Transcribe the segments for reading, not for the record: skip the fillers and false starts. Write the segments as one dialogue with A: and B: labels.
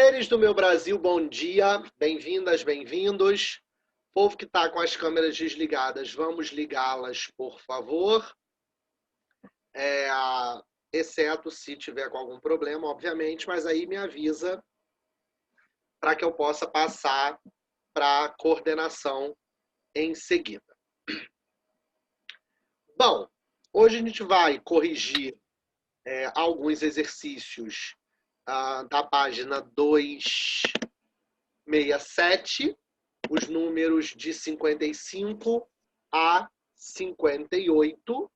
A: Seres do meu Brasil, bom dia, bem-vindas, bem-vindos. Povo que está com as câmeras desligadas, vamos ligá-las, por favor. Exceto se tiver com algum problema, obviamente, mas aí me avisa para que eu possa passar para a coordenação em seguida. Bom, hoje a gente vai corrigir alguns exercícios da página 267, os números de 55 a 58.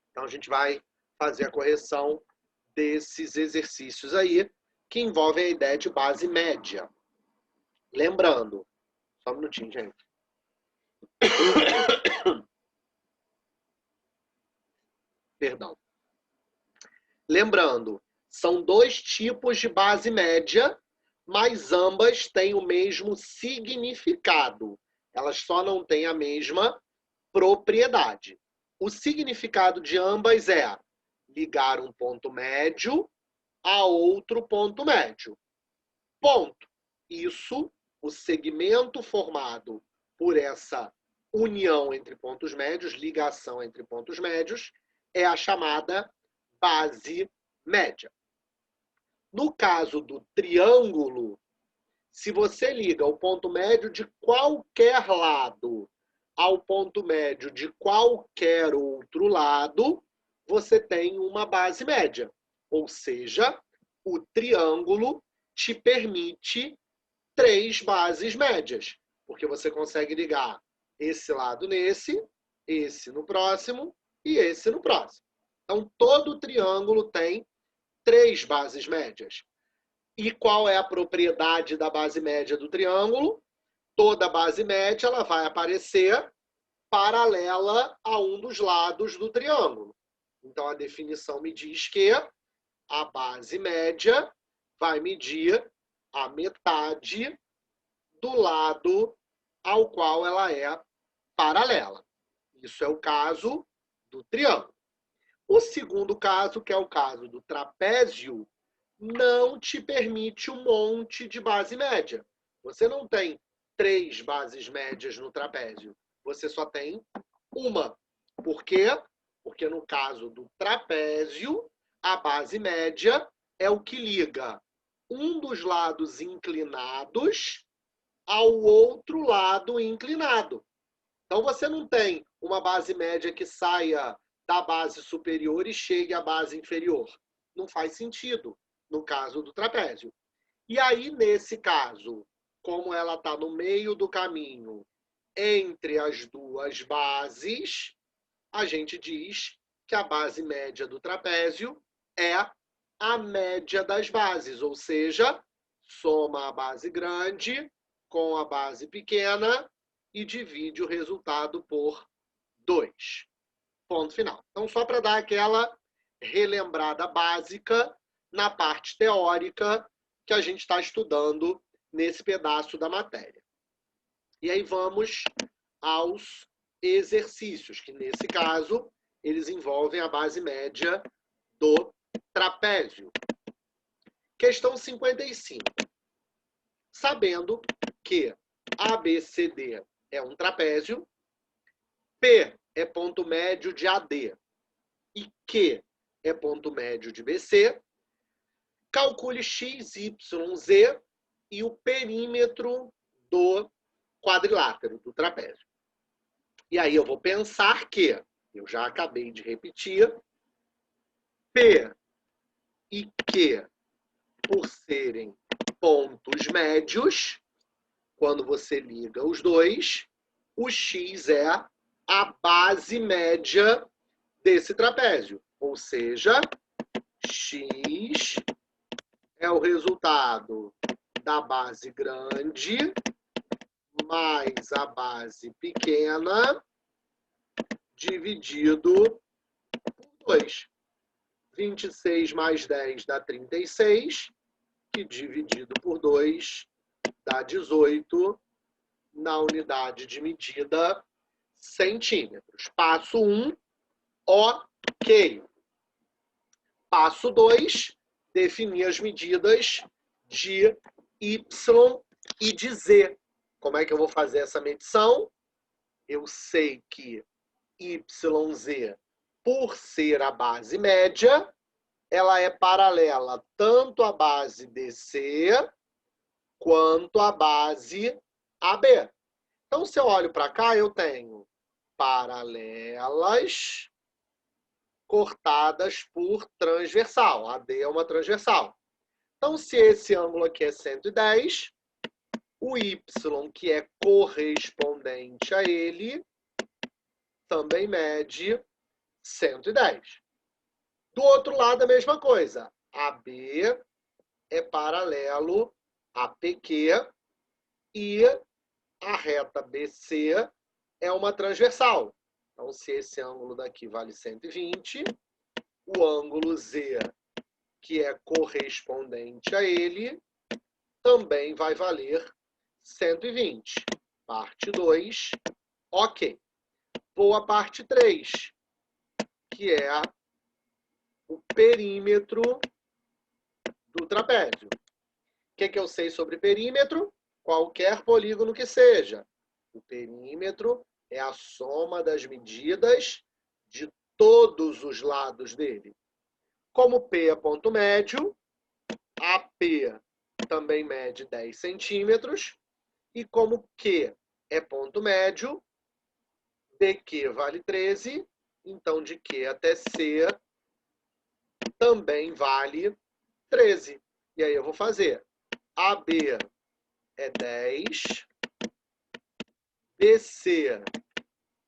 A: Então, a gente vai fazer a correção desses exercícios aí, que envolvem a ideia de base média. Lembrando, só um minutinho, gente. Perdão. Lembrando, são dois tipos de base média, mas ambas têm o mesmo significado. Elas só não têm a mesma propriedade. O significado de ambas é ligar um ponto médio a outro ponto médio. Ponto. Isso, o segmento formado por essa união entre pontos médios, ligação entre pontos médios, é a chamada base média. No caso do triângulo, se você liga o ponto médio de qualquer lado ao ponto médio de qualquer outro lado, você tem uma base média. Ou seja, o triângulo te permite 3 bases médias, porque você consegue ligar esse lado nesse, esse no próximo e esse no próximo. Então, todo triângulo tem 3 bases médias. E qual é a propriedade da base média do triângulo? Toda base média ela vai aparecer paralela a um dos lados do triângulo. Então, a definição me diz que a base média vai medir a metade do lado ao qual ela é paralela. Isso é o caso do triângulo. O segundo caso, que é o caso do trapézio, não te permite um monte de base média. Você não tem 3 bases médias no trapézio. Você só tem uma. Por quê? Porque no caso do trapézio, a base média é o que liga um dos lados inclinados ao outro lado inclinado. Então, você não tem uma base média que saia da base superior e chegue à base inferior. Não faz sentido no caso do trapézio. E aí, nesse caso, como ela está no meio do caminho entre as duas bases, a gente diz que a base média do trapézio é a média das bases, ou seja, soma a base grande com a base pequena e divide o resultado por 2. Ponto final. Então, só para dar aquela relembrada básica na parte teórica que a gente está estudando nesse pedaço da matéria. E aí vamos aos exercícios, que nesse caso, eles envolvem a base média do trapézio. Questão 55. Sabendo que ABCD é um trapézio, P é ponto médio de AD e Q é ponto médio de BC, calcule x, y, z e o perímetro do quadrilátero, do trapézio. E aí eu vou pensar que, eu já acabei de repetir, P e Q, por serem pontos médios, quando você liga os dois, o x é a base média desse trapézio. Ou seja, x é o resultado da base grande mais a base pequena dividido por 2. 26 mais 10 dá 36, que dividido por 2 dá 18 na unidade de medida centímetros. Passo 1, ok. Passo 2, definir as medidas de Y e de Z. Como é que eu vou fazer essa medição? Eu sei que YZ, por ser a base média, ela é paralela tanto à base DC quanto à base AB. Então, se eu olho para cá, eu tenho paralelas cortadas por transversal. AD é uma transversal. Então, se esse ângulo aqui é 110, o Y, que é correspondente a ele, também mede 110. Do outro lado, a mesma coisa. AB é paralelo a PQ e a reta BC é uma transversal. Então, se esse ângulo daqui vale 120, o ângulo Z, que é correspondente a ele, também vai valer 120. Parte 2, ok. Vou à parte 3, que é o perímetro do trapézio. O que eu sei sobre perímetro? Qualquer polígono que seja. O perímetro é a soma das medidas de todos os lados dele. Como P é ponto médio, AP também mede 10 centímetros, e como Q é ponto médio, BQ vale 13, então de Q até C também vale 13. E aí eu vou fazer AB é 10, BC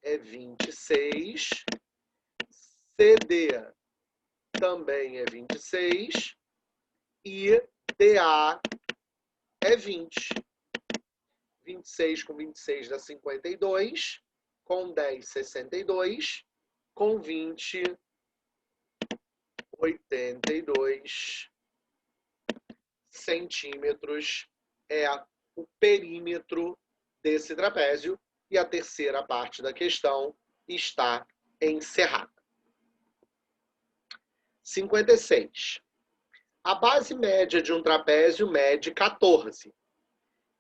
A: é 26, CD também é 26 e DA é 20. 26 com 26 dá 52, com 10, 62, com 20, 82 centímetros é o perímetro desse trapézio, e a terceira parte da questão está encerrada. 56. A base média de um trapézio mede 14,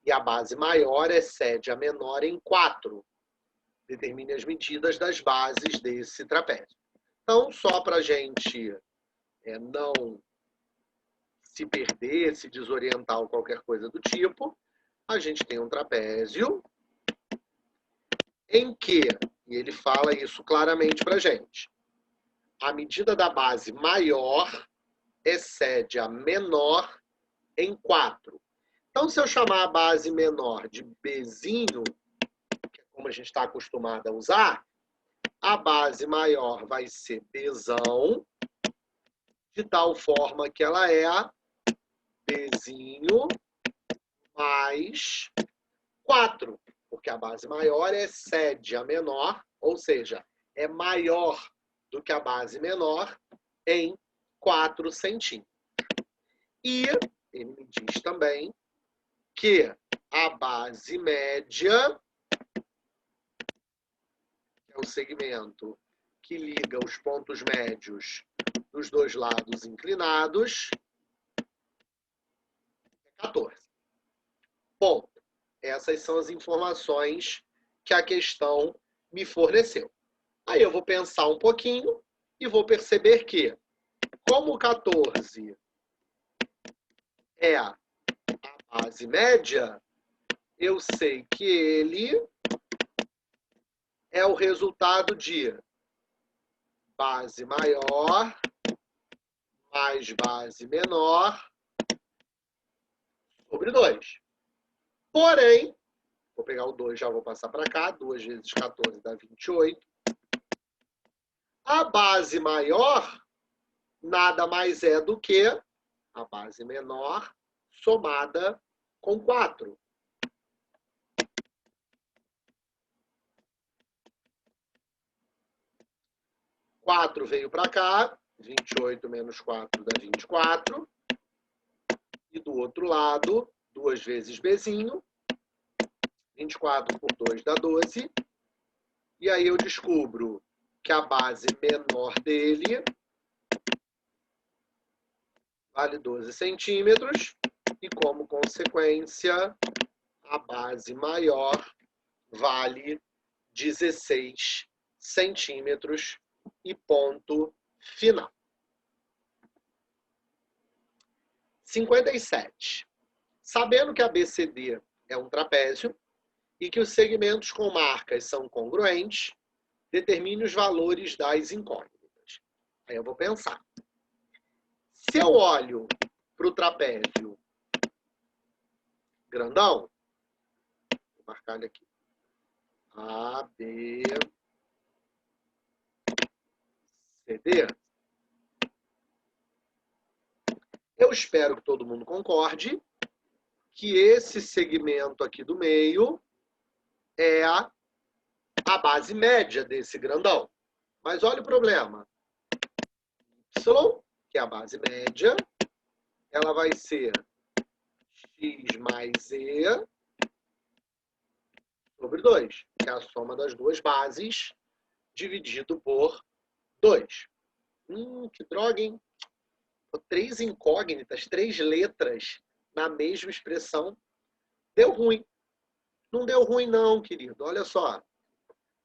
A: e a base maior excede a menor em 4. Determine as medidas das bases desse trapézio. Então, só para a gente não se perder, se desorientar ou qualquer coisa do tipo, a gente tem um trapézio em que, e ele fala isso claramente para a gente, a medida da base maior excede a menor em 4. Então, se eu chamar a base menor de Bzinho, que é como a gente está acostumado a usar, a base maior vai ser Bzão, de tal forma que ela é Bzinho mais 4, porque a base maior excede a menor, ou seja, é maior do que a base menor em 4 centímetros. E ele me diz também que a base média, que é o segmento que liga os pontos médios dos dois lados inclinados, é 14. Ponto. Essas são as informações que a questão me forneceu. Aí eu vou pensar um pouquinho e vou perceber que, como 14 é a base média, eu sei que ele é o resultado de base maior mais base menor sobre 2. Porém, vou pegar o 2, já vou passar para cá. 2 vezes 14 dá 28. A base maior nada mais é do que a base menor somada com 4. 4 veio para cá, 28 menos 4 dá 24. E do outro lado, 2 vezes Bzinho, 24 por 2 dá 12. E aí eu descubro que a base menor dele vale 12 centímetros e, como consequência, a base maior vale 16 centímetros e ponto final. 57. Sabendo que a BCD é um trapézio e que os segmentos com marcas são congruentes, determine os valores das incógnitas. Aí eu vou pensar. Se eu olho para o trapézio grandão, vou marcar ele aqui. A, B, C, D. Eu espero que todo mundo concorde que esse segmento aqui do meio é a base média desse grandão. Mas olha o problema. Y, que é a base média, ela vai ser x mais e sobre 2, que é a soma das duas bases, dividido por 2. Que droga, hein? 3 incógnitas, 3 letras na mesma expressão. Deu ruim. Não deu ruim não, querido. Olha só.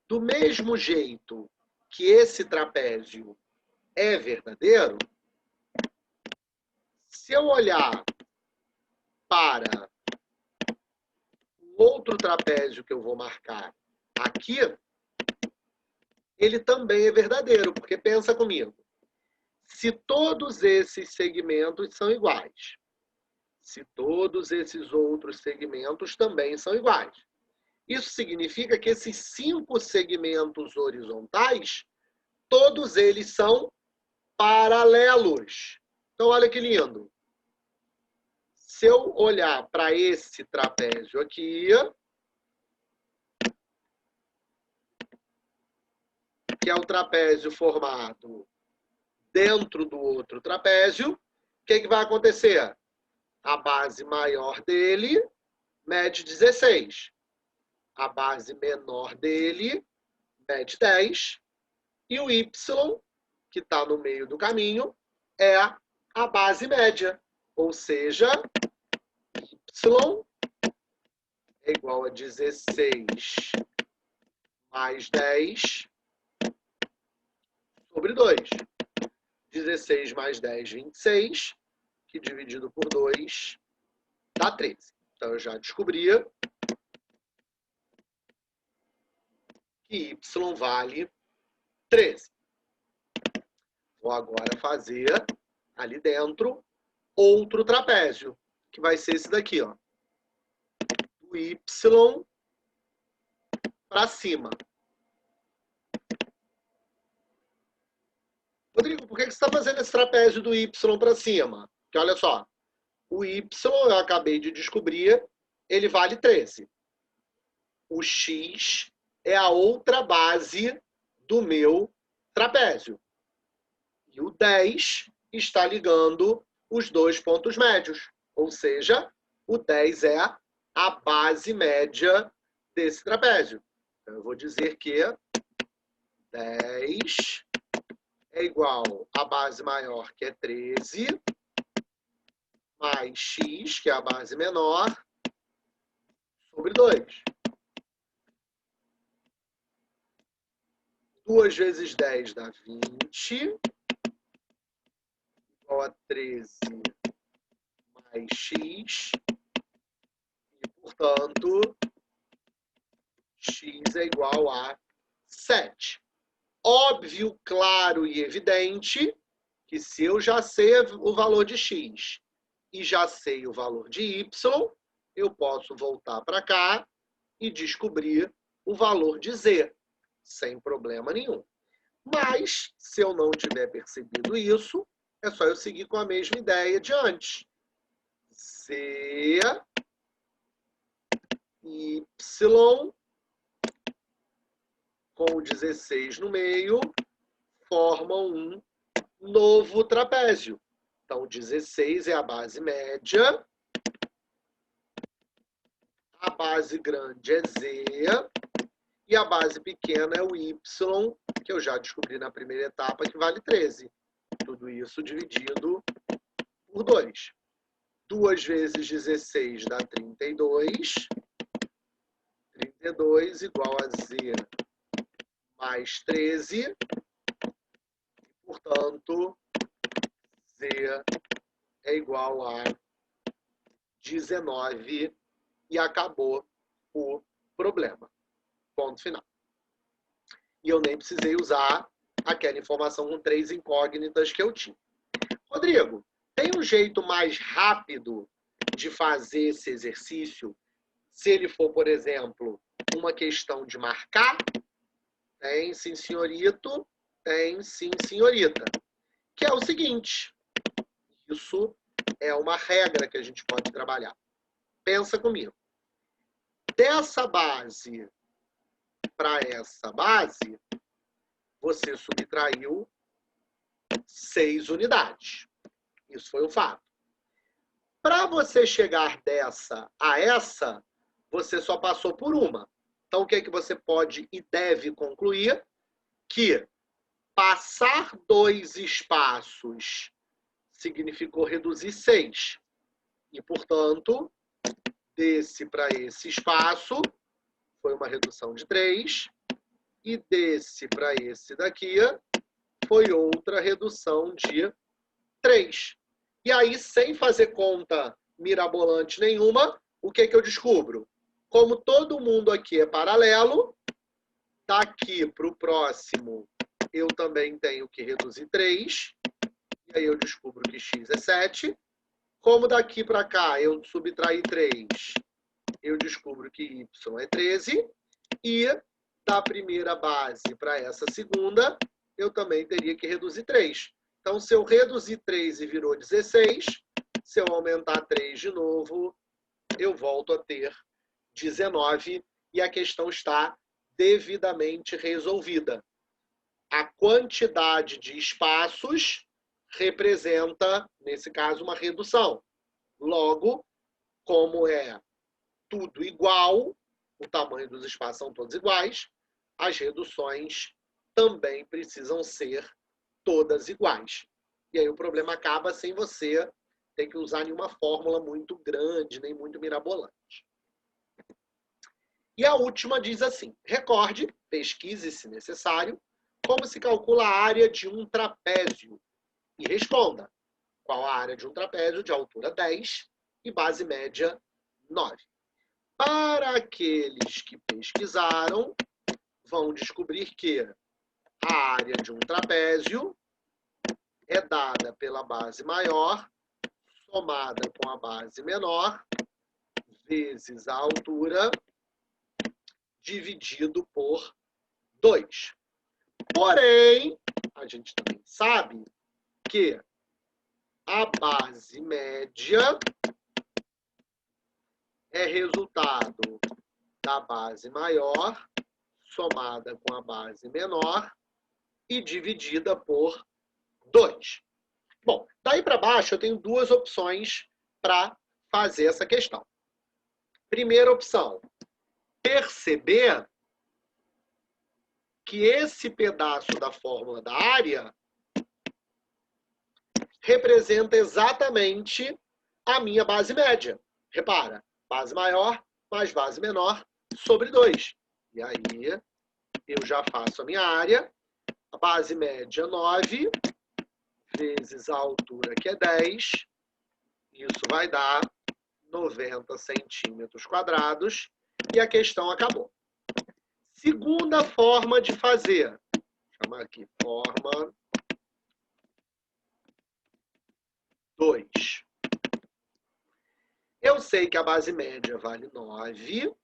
A: Do mesmo jeito que esse trapézio é verdadeiro, se eu olhar para o outro trapézio que eu vou marcar aqui, ele também é verdadeiro, porque pensa comigo. Se todos esses segmentos são iguais, se todos esses outros segmentos também são iguais, isso significa que esses 5 segmentos horizontais, todos eles são paralelos. Então, olha que lindo. Se eu olhar para esse trapézio aqui, que é o trapézio formado dentro do outro trapézio, o que vai acontecer? A base maior dele mede 16. A base menor dele mede 10. E o Y, que está no meio do caminho, é a base média. Ou seja, Y é igual a 16 mais 10 sobre 2. 16 mais 10, 26, que dividido por 2 dá 13. Então, eu já descobri que Y vale 13. Vou agora fazer ali dentro outro trapézio, que vai ser esse daqui, ó. Do Y para cima. Rodrigo, por que você está fazendo esse trapézio do Y para cima? Porque olha só, o Y, eu acabei de descobrir, ele vale 13. O X é a outra base do meu trapézio. E o 10 está ligando os dois pontos médios. Ou seja, o 10 é a base média desse trapézio. Então, eu vou dizer que 10 é igual à base maior, que é 13, mais x, que é a base menor, sobre 2. 2 vezes 10 dá 20, igual a 13 mais x, e, portanto, x é igual a 7. Óbvio, claro e evidente que se eu já sei o valor de x e já sei o valor de y, eu posso voltar para cá e descobrir o valor de z, sem problema nenhum. Mas, se eu não tiver percebido isso, é só eu seguir com a mesma ideia de antes. Z, Y, com o 16 no meio, formam um novo trapézio. Então, 16 é a base média, a base grande é Z, e a base pequena é o Y, que eu já descobri na primeira etapa, que vale 13. Tudo isso dividido por 2. 2 vezes 16 dá 32. 32 igual a Z mais 13. Portanto, Z é igual a 19 e acabou o problema. Ponto final. E eu nem precisei usar aquela informação com 3 incógnitas que eu tinha. Rodrigo, tem um jeito mais rápido de fazer esse exercício se ele for, por exemplo, uma questão de marcar? Tem, sim, senhorito. Tem, sim, senhorita. Que é o seguinte. Isso é uma regra que a gente pode trabalhar. Pensa comigo. Dessa base para essa base, você subtraiu 6 unidades. Isso foi um fato. Para você chegar dessa a essa, você só passou por uma. Então, o que é que você pode e deve concluir? Que passar 2 espaços significou reduzir 6. E, portanto, desse para esse espaço foi uma redução de 3. E desse para esse daqui foi outra redução de 3. E aí, sem fazer conta mirabolante nenhuma, o que eu descubro? Como todo mundo aqui é paralelo, daqui para o próximo eu também tenho que reduzir 3. E aí eu descubro que x é 7. Como daqui para cá eu subtrair 3, eu descubro que y é 13. E da primeira base para essa segunda, eu também teria que reduzir 3. Então, se eu reduzir 3 e virou 16, se eu aumentar 3 de novo, eu volto a ter 19 e a questão está devidamente resolvida. A quantidade de espaços representa, nesse caso, uma redução. Logo, como é tudo igual, o tamanho dos espaços são todos iguais, as reduções também precisam ser todas iguais. E aí o problema acaba sem você ter que usar nenhuma fórmula muito grande, nem muito mirabolante. E a última diz assim: recorde, pesquise se necessário, como se calcula a área de um trapézio. E responda: qual a área de um trapézio de altura 10 e base média 9? Para aqueles que pesquisaram, vão descobrir que a área de um trapézio é dada pela base maior, somada com a base menor, vezes a altura, dividido por 2. Porém, a gente também sabe que a base média é resultado da base maior, somada com a base menor e dividida por 2. Bom, daí para baixo eu tenho 2 opções para fazer essa questão. Primeira opção, perceber que esse pedaço da fórmula da área representa exatamente a minha base média. Repara, base maior mais base menor sobre 2. E aí eu já faço a minha área. A base média 9 vezes a altura, que é 10. Isso vai dar 90 centímetros quadrados. E a questão acabou. Segunda forma de fazer. Vou chamar aqui forma 2. Eu sei que a base média vale 9.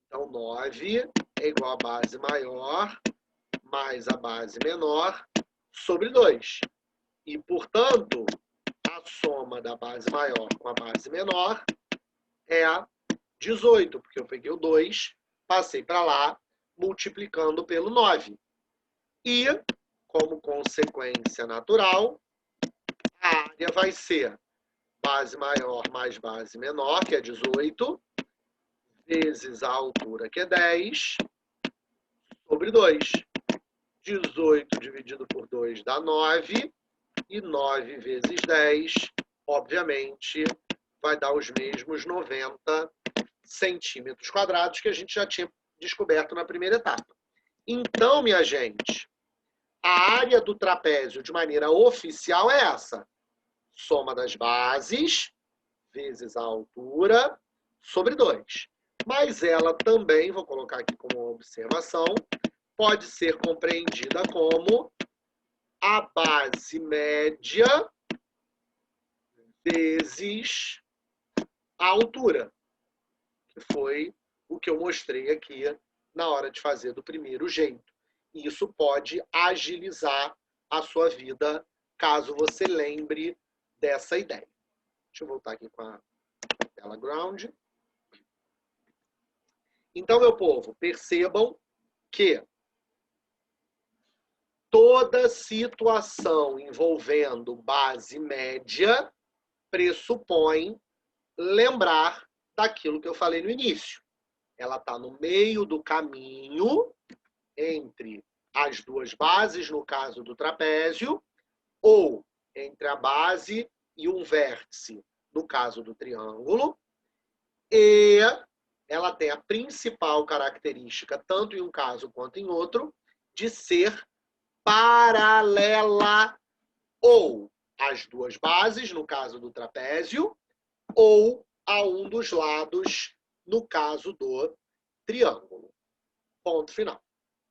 A: Então, 9 é igual a base maior mais a base menor sobre 2. E, portanto, a soma da base maior com a base menor é 18, porque eu peguei o 2, passei para lá, multiplicando pelo 9. E, como consequência natural, a área vai ser base maior mais base menor, que é 18, vezes a altura, que é 10, sobre 2. 18 dividido por 2 dá 9, e 9 vezes 10 obviamente, vai dar os mesmos 90 centímetros quadrados que a gente já tinha descoberto na primeira etapa. Então, minha gente, a área do trapézio de maneira oficial é essa. Soma das bases vezes a altura sobre 2. Mas ela também, vou colocar aqui como observação, pode ser compreendida como a base média vezes a altura, que foi o que eu mostrei aqui na hora de fazer do primeiro jeito. E isso pode agilizar a sua vida, caso você lembre dessa ideia. Deixa eu voltar aqui com a tela ground. Então, meu povo, percebam que toda situação envolvendo base média pressupõe lembrar daquilo que eu falei no início. Ela está no meio do caminho entre as duas bases, no caso do trapézio, ou entre a base e um vértice, no caso do triângulo, e ela tem a principal característica, tanto em um caso quanto em outro, de ser paralela ou às duas bases, no caso do trapézio, ou a um dos lados, no caso do triângulo. Ponto final.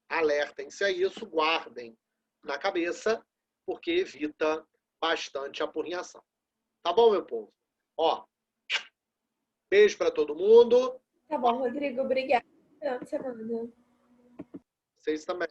A: Alertem-se a isso, guardem na cabeça, porque evita bastante apurrinhação. Tá bom, meu povo? Ó, beijo para todo mundo.
B: Tá bom, Rodrigo. Obrigada. Boa semana.
A: Vocês também.